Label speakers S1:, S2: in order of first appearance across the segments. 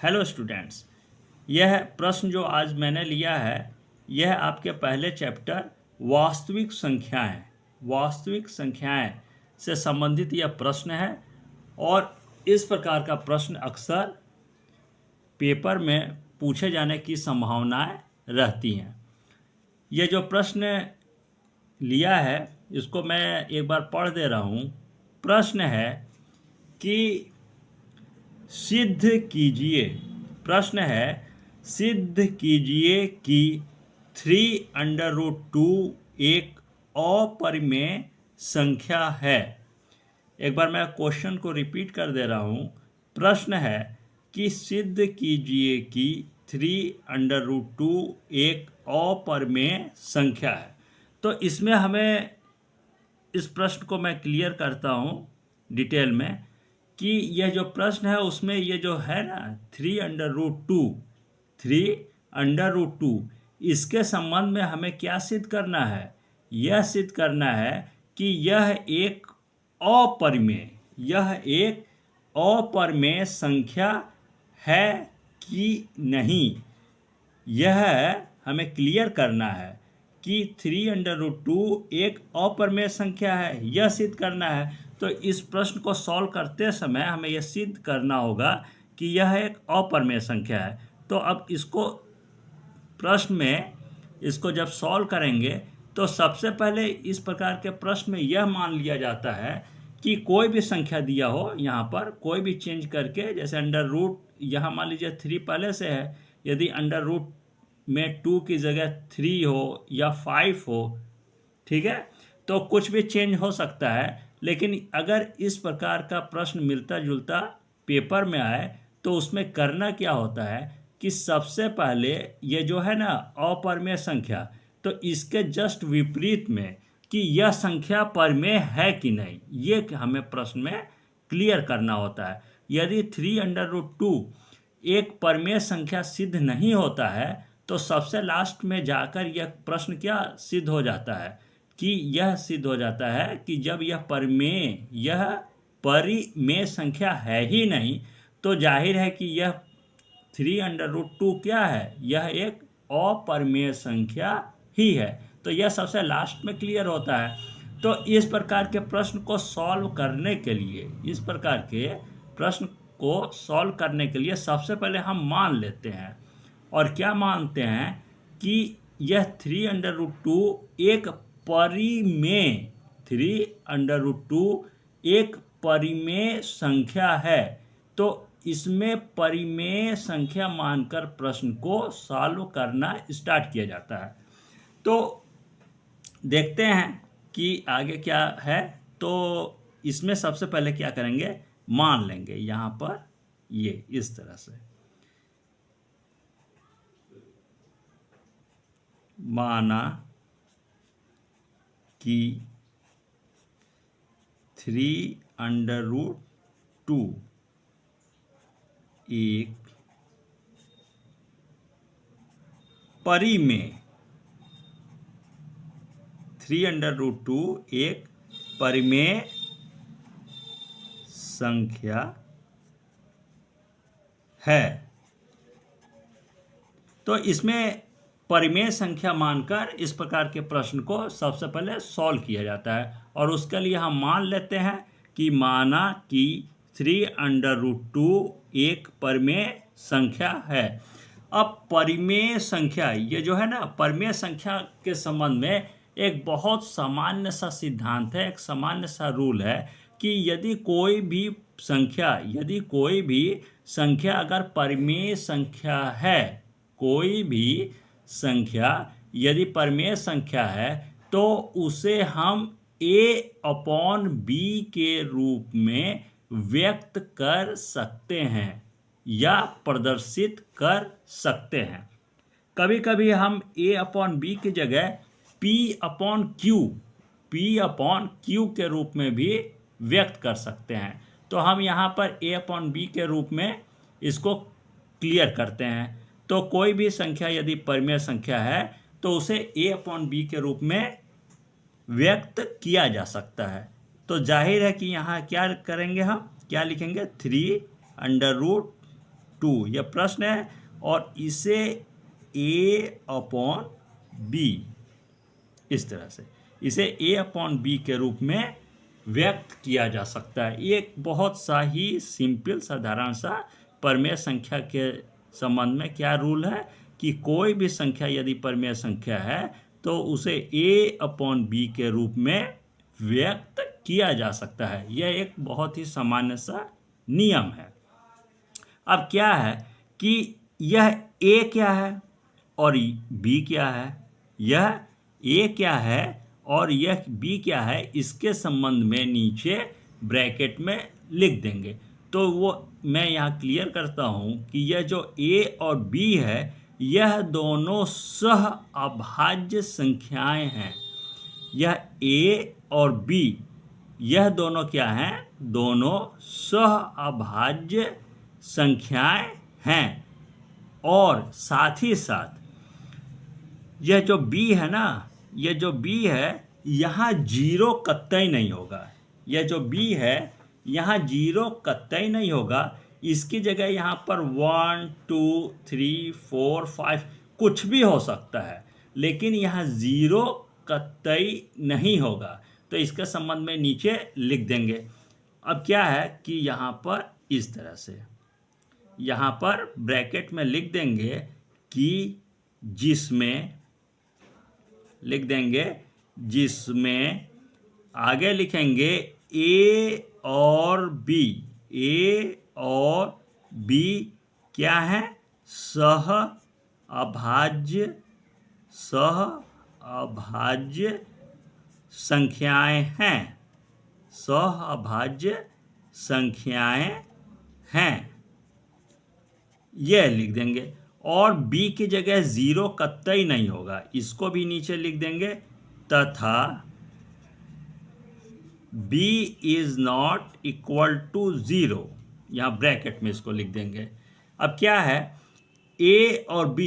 S1: Hello students, यह प्रश्न जो आज मैंने लिया है यह आपके पहले चैप्टर वास्तविक संख्याएं से संबंधित यह प्रश्न है। और इस प्रकार का प्रश्न अक्सर पेपर में पूछे जाने की संभावनाएं रहती हैं। यह जो प्रश्न लिया है इसको मैं एक बार पढ़ दे रहा हूँ। प्रश्न है कि सिद्ध कीजिए सिद्ध कीजिए कि 3√2 एक अपरिमेय संख्या है। एक बार मैं क्वेश्चन को रिपीट कर दे रहा हूँ। प्रश्न है कि सिद्ध कीजिए कि 3√2 एक अपरिमेय संख्या है। तो इसमें हमें इस प्रश्न को मैं क्लियर करता हूँ डिटेल में कि यह जो प्रश्न है उसमें ये जो है ना 3√2 इसके संबंध में हमें क्या सिद्ध करना है। यह सिद्ध करना है कि यह एक अपरिमेय संख्या है कि नहीं। यह हमें क्लियर करना है कि 3√2 एक अपरिमेय संख्या है, यह सिद्ध करना है। तो इस प्रश्न को सॉल्व करते समय हमें यह सिद्ध करना होगा कि यह एक अपरिमेय संख्या है। तो अब इसको प्रश्न में इसको जब सॉल्व करेंगे तो सबसे पहले इस प्रकार के प्रश्न में यह मान लिया जाता है कि कोई भी संख्या दिया हो, यहाँ पर कोई भी चेंज करके, जैसे अंडर रूट यहाँ मान लीजिए 3 पहले से है, यदि अंडर रूट में 2 की जगह 3 हो या 5 हो, ठीक है, तो कुछ भी चेंज हो सकता है। लेकिन अगर इस प्रकार का प्रश्न मिलता जुलता पेपर में आए तो उसमें करना क्या होता है कि सबसे पहले ये जो है ना अपरिमेय संख्या, तो इसके जस्ट विपरीत में कि यह संख्या परिमेय है कि नहीं, ये हमें प्रश्न में क्लियर करना होता है। यदि 3√2 एक परिमेय संख्या सिद्ध नहीं होता है तो सबसे लास्ट में जाकर यह प्रश्न क्या सिद्ध हो जाता है कि यह सिद्ध हो जाता है कि जब यह परिमेय संख्या है ही नहीं तो जाहिर है कि यह 3√2 क्या है, यह एक अपरिमेय संख्या ही है। तो यह सबसे लास्ट में क्लियर होता है। तो इस प्रकार के प्रश्न को सॉल्व करने के लिए सबसे पहले हम मान लेते हैं। और क्या मानते हैं कि यह 3√2 एक परिमेय संख्या है। तो इसमें परिमेय संख्या मानकर प्रश्न को सॉल्व करना स्टार्ट किया जाता है। तो देखते हैं कि आगे क्या है। तो इसमें सबसे पहले क्या करेंगे, मान लेंगे यहाँ पर ये इस तरह से माना कि 3√2 एक परिमेय 3√2 एक परिमेय संख्या है। तो इसमें परिमेय संख्या मानकर इस प्रकार के प्रश्न को सबसे पहले सॉल्व किया जाता है। और उसके लिए हम मान लेते हैं कि माना कि 3√2 एक परिमेय संख्या है। अब परिमेय संख्या, ये जो है ना परिमेय संख्या के संबंध में एक बहुत सामान्य सा सिद्धांत है, एक सामान्य सा रूल है कि यदि कोई भी संख्या अगर परिमेय संख्या है, कोई भी संख्या यदि परिमेय संख्या है तो उसे हम a/b के रूप में व्यक्त कर सकते हैं या प्रदर्शित कर सकते हैं। कभी कभी हम a/b की जगह p/q के रूप में भी व्यक्त कर सकते हैं। तो हम यहाँ पर a/b के रूप में इसको क्लियर करते हैं। तो कोई भी संख्या यदि परिमेय संख्या है तो उसे a/b के रूप में व्यक्त किया जा सकता है। तो जाहिर है कि यहाँ क्या करेंगे, हम क्या लिखेंगे, 3√2 2 यह प्रश्न है, और इसे a/b इस तरह से इसे a/b के रूप में व्यक्त किया जा सकता है। ये एक बहुत सा ही सिंपल साधारण सा परमेय संख्या के संबंध में क्या रूल है कि कोई भी संख्या यदि परमेय संख्या है तो उसे a/b के रूप में व्यक्त किया जा सकता है। यह एक बहुत ही सामान्य सा नियम है। अब क्या है कि यह a क्या है और b क्या है, यह a क्या है और यह b क्या है, इसके संबंध में नीचे ब्रैकेट में लिख देंगे। तो वो मैं यहाँ क्लियर करता हूँ कि यह जो a और b है यह दोनों सह अभाज्य संख्याएं हैं। यह a और b यह दोनों क्या हैं, दोनों सह अभाज्य संख्याएं हैं। और साथ ही साथ यह जो b है ना, यह जो b है यहाँ जीरो कतई नहीं होगा। यह जो b है यहाँ जीरो कतई नहीं होगा। इसकी जगह यहाँ पर 1 2 3 4 5 कुछ भी हो सकता है, लेकिन यहाँ जीरो कतई नहीं होगा। तो इसके संबंध में नीचे लिख देंगे। अब क्या है कि यहाँ पर इस तरह से यहाँ पर ब्रैकेट में लिख देंगे कि जिसमें लिख देंगे जिसमें आगे लिखेंगे a और b, a और b क्या है, सह अभाज्य संख्याएं हैं, सह अभाज्य संख्याएं हैं, यह लिख देंगे। और b की जगह जीरो कतई नहीं होगा, इसको भी नीचे लिख देंगे। तथा b is not equal to 0, यहाँ ब्रैकेट में इसको लिख देंगे। अब क्या है a और b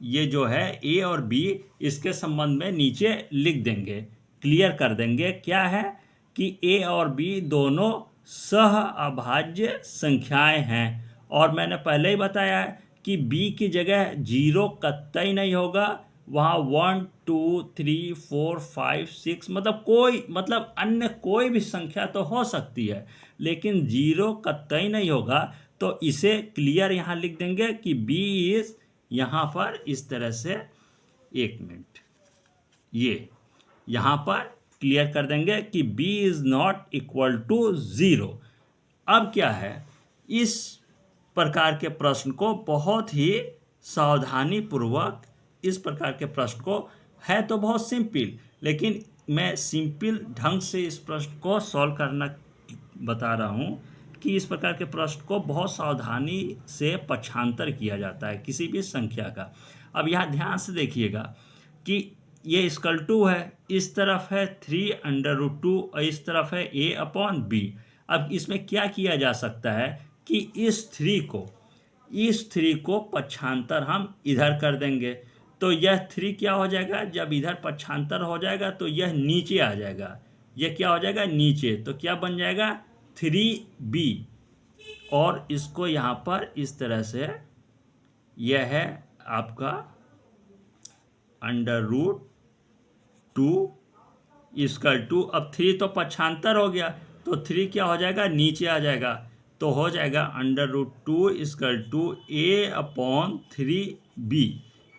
S1: ये जो है a और b इसके संबंध में नीचे लिख देंगे, क्लियर कर देंगे। क्या है कि a और b दोनों सह अभाज्य संख्याएं हैं। और मैंने पहले ही बताया है कि b की जगह जीरो कतई नहीं होगा, वहाँ 1 2 3 4 5 6 मतलब अन्य कोई भी संख्या तो हो सकती है, लेकिन जीरो कतई नहीं होगा। तो इसे क्लियर यहाँ लिख देंगे कि b इज यहाँ पर इस तरह से, एक मिनट, ये यहाँ पर क्लियर कर देंगे कि b is not equal to 0। अब क्या है, इस प्रकार के प्रश्न को बहुत ही सावधानी पूर्वक, इस प्रकार के प्रश्न को है तो बहुत सिंपल, लेकिन मैं सिंपल ढंग से इस प्रश्न को सॉल्व करना बता रहा हूँ कि इस प्रकार के प्रश्न को बहुत सावधानी से पक्षांतर किया जाता है किसी भी संख्या का। अब यहाँ ध्यान से देखिएगा कि ये इक्वल टू है, इस तरफ है 3√2 और इस तरफ है a/b। अब इसमें क्या किया जा सकता है कि इस 3 को पक्षांतर हम इधर कर देंगे। तो यह 3 क्या हो जाएगा, जब इधर पक्षांतर हो जाएगा तो यह नीचे आ जाएगा, यह क्या हो जाएगा नीचे। तो क्या बन जाएगा 3b, और इसको यहाँ पर इस तरह से, यह है आपका √2 इक्वल टू, अब 3 तो पक्षांतर हो गया तो 3 क्या हो जाएगा, नीचे आ जाएगा। तो हो जाएगा √2 इक्वल टू a/3b।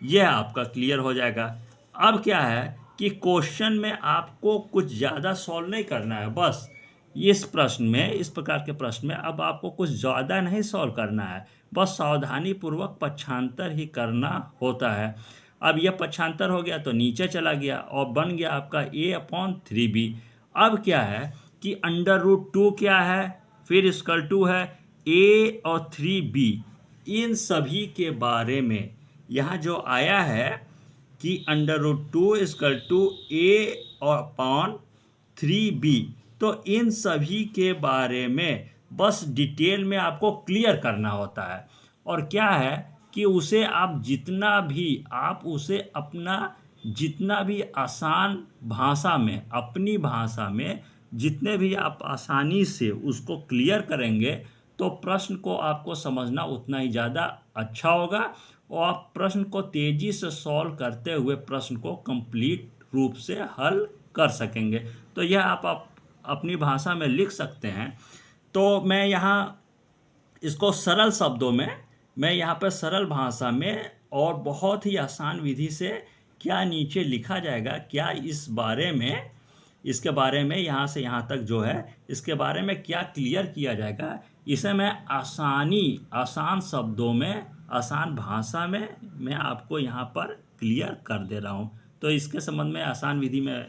S1: यह आपका क्लियर हो जाएगा। अब क्या है कि क्वेश्चन में आपको कुछ ज़्यादा सॉल्व नहीं करना है, बस इस प्रश्न में, इस प्रकार के प्रश्न में अब आपको कुछ ज़्यादा नहीं सॉल्व करना है, बस सावधानी पूर्वक पक्षांतर ही करना होता है। अब यह पक्षांतर हो गया तो नीचे चला गया और बन गया आपका a/3b। अब क्या है कि √2 क्या है, फिर इक्वल टू है a और 3b। इन सभी के बारे में यहाँ जो आया है कि √2 इक्वल टू a/3b, तो इन सभी के बारे में बस डिटेल में आपको क्लियर करना होता है। और क्या है कि उसे आप जितना भी आसान भाषा में, अपनी भाषा में जितने भी आप आसानी से उसको क्लियर करेंगे तो तो प्रश्न को आपको समझना उतना ही ज़्यादा अच्छा होगा और आप प्रश्न को तेज़ी से सॉल्व करते हुए प्रश्न को कंप्लीट रूप से हल कर सकेंगे। तो यह आप अपनी भाषा में लिख सकते हैं। तो मैं यहाँ इसको सरल शब्दों में, मैं यहाँ पर सरल भाषा में और बहुत ही आसान विधि से क्या नीचे लिखा जाएगा, क्या इस बारे में, इसके बारे में यहाँ से यहाँ तक जो है इसके बारे में क्या क्लियर किया जाएगा, इसे मैं आसान शब्दों में, आसान भाषा में मैं आपको यहाँ पर क्लियर कर दे रहा हूँ। तो इसके संबंध में आसान विधि में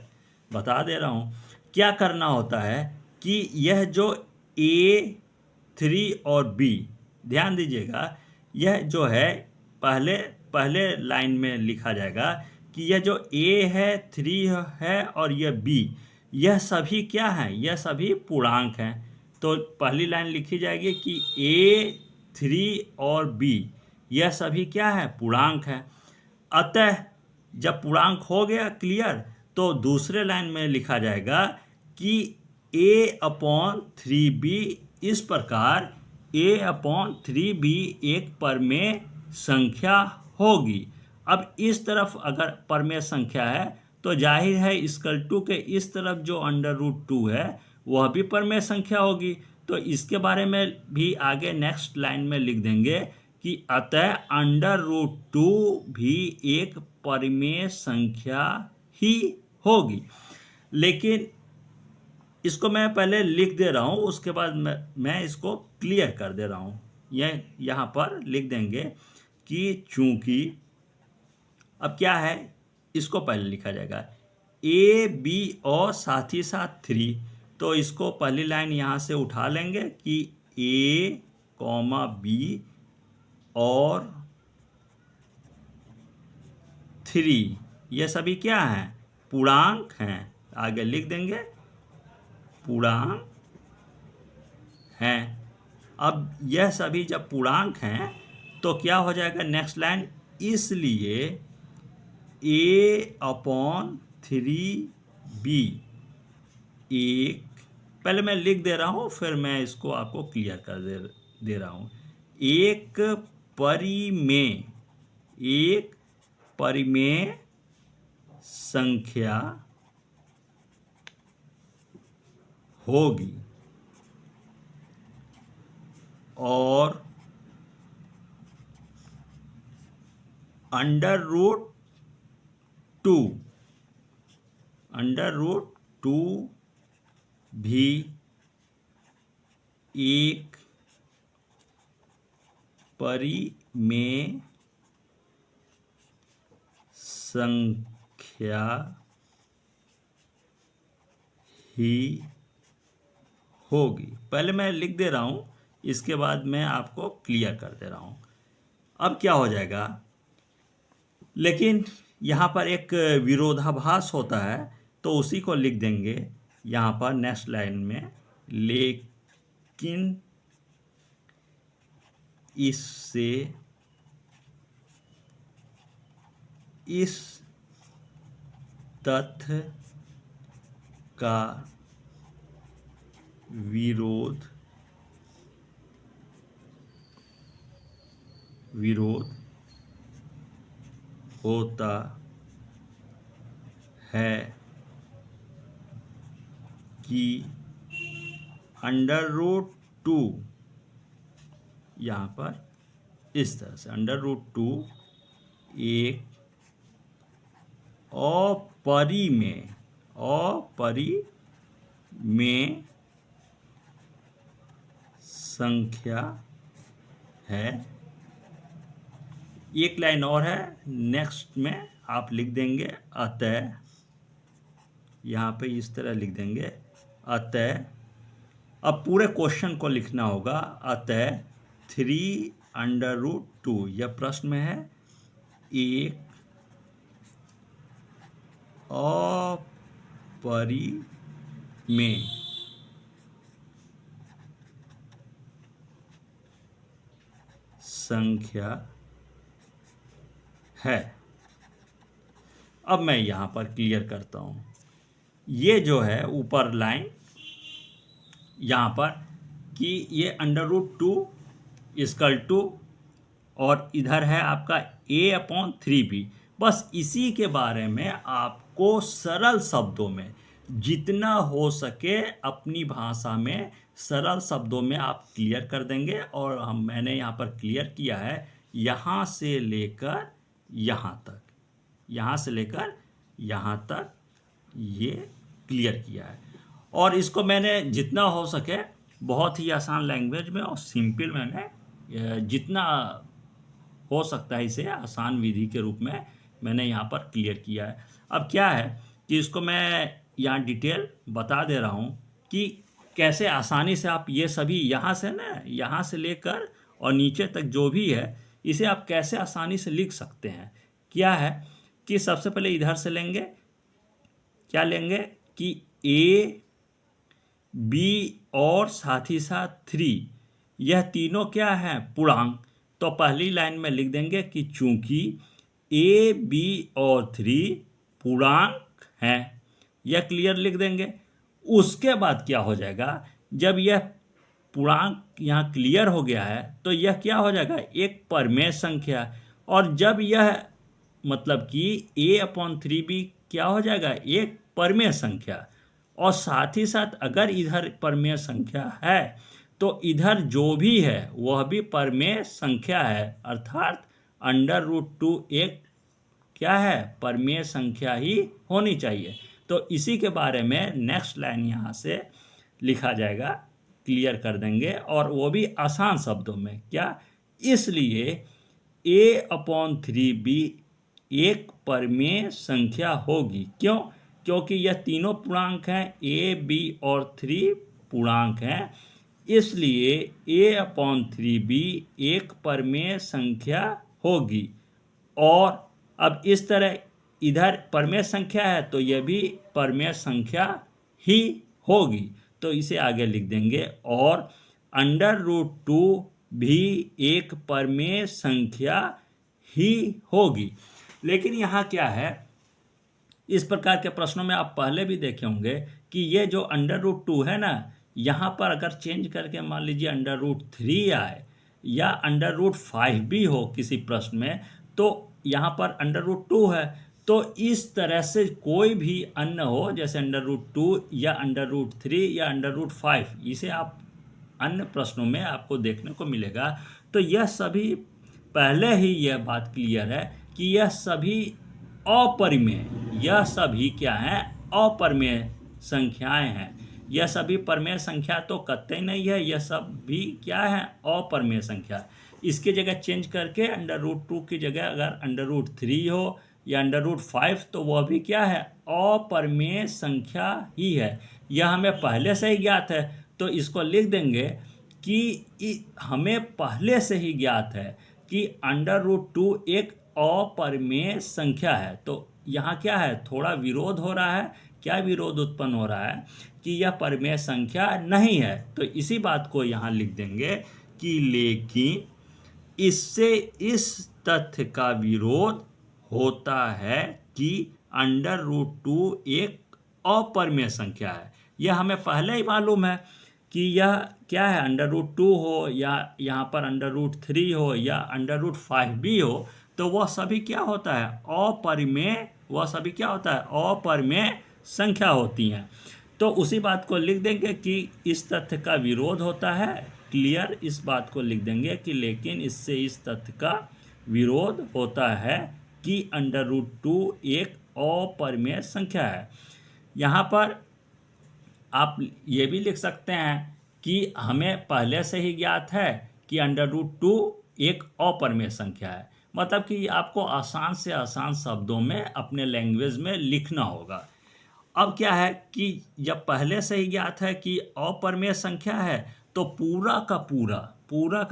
S1: बता दे रहा हूँ। क्या करना होता है कि यह जो A3 और B, ध्यान दीजिएगा, यह जो है पहले लाइन में लिखा जाएगा कि यह जो A है, 3 है और यह B, यह सभी क्या हैं, यह सभी पूर्णांक हैं। तो पहली लाइन लिखी जाएगी कि A3 और B यह सभी क्या है, पूर्णांक हैं। अतः जब पूर्णांक हो गया क्लियर, तो दूसरे लाइन में लिखा जाएगा कि A/3B, इस प्रकार A/3B एक परमेय संख्या होगी। अब इस तरफ अगर परमेय संख्या है तो जाहिर है इक्वल टू के इस तरफ जो √2 है वह भी परमेय संख्या होगी। तो इसके बारे में भी आगे नेक्स्ट लाइन में लिख देंगे कि अतः √2 भी एक परमेय संख्या ही होगी। लेकिन इसको मैं पहले लिख दे रहा हूँ, उसके बाद मैं इसको क्लियर कर दे रहा हूँ। यह यहाँ पर लिख देंगे कि चूंकि अब क्या है, इसको पहले लिखा जाएगा A, B और साथ ही साथ 3। तो इसको पहली लाइन यहाँ से उठा लेंगे कि A, B और 3 ये सभी क्या हैं, पूर्णांक हैं। आगे लिख देंगे पूर्णांक हैं। अब यह सभी जब पूर्णांक हैं तो क्या हो जाएगा नेक्स्ट लाइन, इसलिए A/3B एक, पहले मैं लिख दे रहा हूँ फिर मैं इसको आपको क्लियर कर दे रहा हूँ, एक परिमेय संख्या होगी और √2 भी एक परिमेय संख्या ही होगी। पहले मैं लिख दे रहा हूँ, इसके बाद मैं आपको क्लियर कर दे रहा हूँ। अब क्या हो जाएगा, लेकिन यहाँ पर एक विरोधाभास होता है तो उसी को लिख देंगे यहाँ पर नेक्स्ट लाइन में, लेकिन इससे इस तथ्य का विरोध होता है कि √2, यहाँ पर इस तरह से √2 एक अपरिमेय संख्या है। एक लाइन और है, नेक्स्ट में आप लिख देंगे अतः, यहाँ पे इस तरह लिख देंगे अतः, अब पूरे क्वेश्चन को लिखना होगा, अतः 3√2, यह प्रश्न में है, एक अपरिमेय संख्या है। अब मैं यहाँ पर क्लियर करता हूँ, ये जो है ऊपर लाइन, यहाँ पर कि ये √2 और इधर है आपका a/3b। बस इसी के बारे में आपको सरल शब्दों में जितना हो सके अपनी भाषा में सरल शब्दों में आप क्लियर कर देंगे। और मैंने यहाँ पर क्लियर किया है यहाँ से लेकर यहाँ तक, यहाँ से लेकर यहाँ तक ये क्लियर किया है। और इसको मैंने जितना हो सके बहुत ही आसान लैंग्वेज में और सिंपल मैंने जितना हो सकता है इसे आसान विधि के रूप में मैंने यहाँ पर क्लियर किया है। अब क्या है कि इसको मैं यहाँ डिटेल बता दे रहा हूँ कि कैसे आसानी से आप ये सभी यहाँ से ना, यहाँ से लेकर और नीचे तक जो भी है इसे आप कैसे आसानी से लिख सकते हैं। क्या है कि सबसे पहले इधर से लेंगे, क्या लेंगे कि a, b और साथ ही साथ 3 यह तीनों क्या है पूर्णांक। तो पहली लाइन में लिख देंगे कि चूंकि a, b और 3 पूर्णांक हैं, यह क्लियर लिख देंगे। उसके बाद क्या हो जाएगा, जब यह पूर्णांक यहाँ क्लियर हो गया है तो यह क्या हो जाएगा एक परमेय संख्या। और जब यह मतलब कि a/3b क्या हो जाएगा एक परमेय संख्या। और साथ ही साथ अगर इधर परमेय संख्या है तो इधर जो भी है वह भी परमेय संख्या है, अर्थात √2 एक क्या है परमेय संख्या ही होनी चाहिए। तो इसी के बारे में नेक्स्ट लाइन यहाँ से लिखा जाएगा, क्लियर कर देंगे और वो भी आसान शब्दों में। क्या, इसलिए a/3b एक परमेय संख्या होगी। क्यों? क्योंकि यह तीनों पूर्णांक हैं, a, b और 3 पूर्णांक हैं, इसलिए a/3b एक परमेय संख्या होगी। और अब इस तरह इधर परमेय संख्या है तो यह भी परमेय संख्या ही होगी। तो इसे आगे लिख देंगे और √2 भी एक परमेय संख्या ही होगी। लेकिन यहाँ क्या है, इस प्रकार के प्रश्नों में आप पहले भी देखे होंगे कि ये जो √2 है ना, यहाँ पर अगर चेंज करके मान लीजिए √3 आए या √5 भी हो किसी प्रश्न में, तो यहाँ पर √2 है। तो इस तरह से कोई भी अन्य हो जैसे √2 या √3 या √5, इसे आप अन्य प्रश्नों में आपको देखने को मिलेगा। तो यह सभी पहले ही यह बात क्लियर है कि यह सभी अपरिमेय, यह सभी क्या हैं अपरिमेय संख्याएं हैं। यह सभी परमेय संख्या तो कतई नहीं है, यह सब भी क्या है अपरमेय संख्या। इसकी जगह चेंज करके √2 की जगह अगर √3 हो या √5 तो वह भी क्या है अपरमेय संख्या ही है। यह हमें पहले से ही ज्ञात है, तो इसको लिख देंगे कि हमें पहले से ही ज्ञात है कि √2 एक अपरमेय संख्या है। तो यहाँ क्या है थोड़ा विरोध हो रहा है। क्या विरोध उत्पन्न हो रहा है कि यह परमेय संख्या नहीं है। तो इसी बात को यहाँ लिख देंगे कि लेकिन इससे इस तथ्य का विरोध होता है कि √2 एक अपरमेय संख्या है। यह हमें पहले ही मालूम है कि यह क्या है √2 हो या यहाँ पर √3 हो या √5 भी हो, तो वह सभी क्या होता है अपरिमेय, वह सभी क्या होता है अपरिमेय संख्या होती हैं। तो उसी बात को लिख देंगे कि इस तथ्य का विरोध होता है, क्लियर इस बात को लिख देंगे कि लेकिन इससे इस तथ्य का विरोध होता है कि √2 एक अपरिमेय संख्या है। यहाँ पर आप ये भी लिख सकते हैं कि हमें पहले से ही ज्ञात है कि √2 एक अपरिमेय संख्या है। मतलब कि आपको आसान से आसान शब्दों में अपने लैंग्वेज में लिखना होगा। अब क्या है कि जब पहले से ही ज्ञात है कि अपरिमेय संख्या है तो पूरा का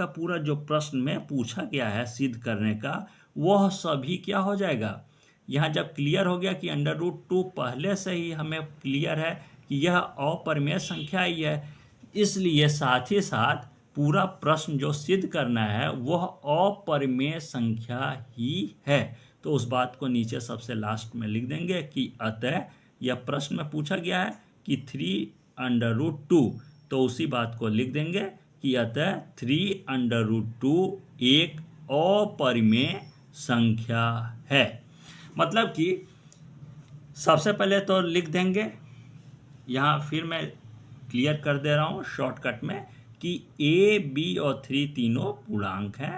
S1: पूरा जो प्रश्न में पूछा गया है सिद्ध करने का वह सभी क्या हो जाएगा। यहाँ जब क्लियर हो गया कि √2 पहले से ही हमें क्लियर है कि यह अपरिमेय संख्या ही है, इसलिए साथ ही साथ पूरा प्रश्न जो सिद्ध करना है वह अपरिमेय संख्या ही है। तो उस बात को नीचे सबसे लास्ट में लिख देंगे कि अतः यह प्रश्न में पूछा गया है कि 3 √2 तो उसी बात को लिख देंगे कि अतः 3√2 एक अपरिमेय संख्या है। मतलब कि सबसे पहले तो लिख देंगे, यहाँ फिर मैं क्लियर कर दे रहा हूँ शॉर्टकट में, कि a, b और 3 तीनों पूर्णांक हैं,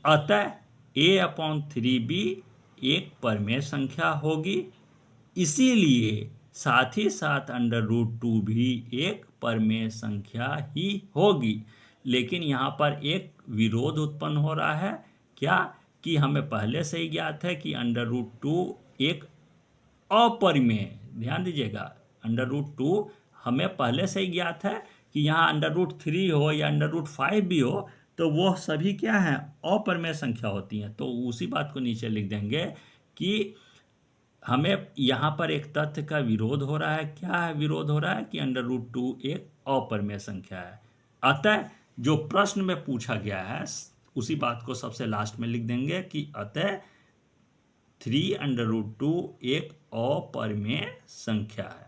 S1: अतः a/3b एक परिमेय संख्या होगी, इसीलिए साथ ही साथ √2 भी एक परिमेय संख्या ही होगी। लेकिन यहाँ पर एक विरोध उत्पन्न हो रहा है, क्या कि हमें पहले से ही ज्ञात है कि √2 एक अपरिमेय, ध्यान दीजिएगा, √2 हमें पहले से ही ज्ञात है कि यहाँ √3 हो या √5 भी हो तो वो सभी क्या हैं, अपरिमेय संख्या होती हैं। तो उसी बात को नीचे लिख देंगे कि हमें यहाँ पर एक तथ्य का विरोध हो रहा है। क्या है विरोध हो रहा है? कि √2 एक अपरिमेय संख्या है। अतः जो प्रश्न में पूछा गया है उसी बात को सबसे लास्ट में लिख देंगे कि अतः 3√2 एक अपरिमेय संख्या है।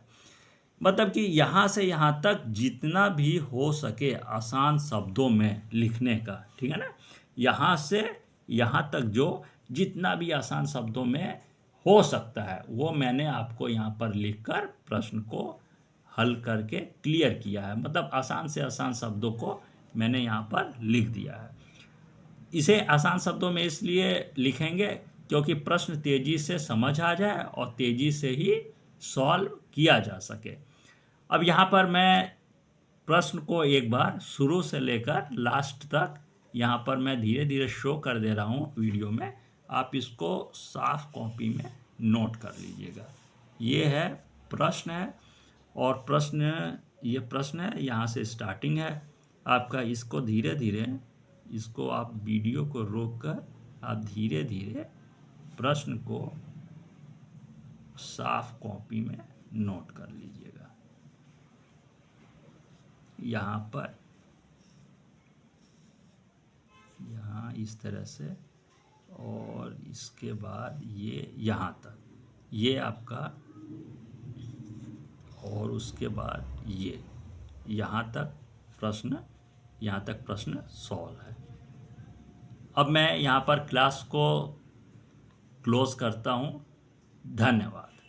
S1: मतलब कि यहाँ से यहाँ तक जितना भी हो सके आसान शब्दों में लिखने का, ठीक है ना, यहाँ से यहाँ तक जो जितना भी आसान शब्दों में हो सकता है वो मैंने आपको यहाँ पर लिखकर प्रश्न को हल करके क्लियर किया है। मतलब आसान से आसान शब्दों को मैंने यहाँ पर लिख दिया है। इसे आसान शब्दों में इसलिए लिखेंगे क्योंकि प्रश्न तेजी से समझ आ जाए और तेजी से ही सॉल्व किया जा सके। अब यहाँ पर मैं प्रश्न को एक बार शुरू से लेकर लास्ट तक यहाँ पर मैं धीरे धीरे शो कर दे रहा हूँ वीडियो में, आप इसको साफ कॉपी में नोट कर लीजिएगा। ये है प्रश्न है, और ये प्रश्न है, यहाँ से स्टार्टिंग है आपका। इसको धीरे धीरे, इसको आप वीडियो को रोक कर आप धीरे धीरे प्रश्न को साफ कॉपी में नोट कर लीजिएगा। यहाँ पर यहाँ इस तरह से, और इसके बाद ये यहाँ तक, ये आपका, और उसके बाद ये यहाँ तक प्रश्न सॉल्व है। अब मैं यहाँ पर क्लास को क्लोज करता हूँ। धन्यवाद।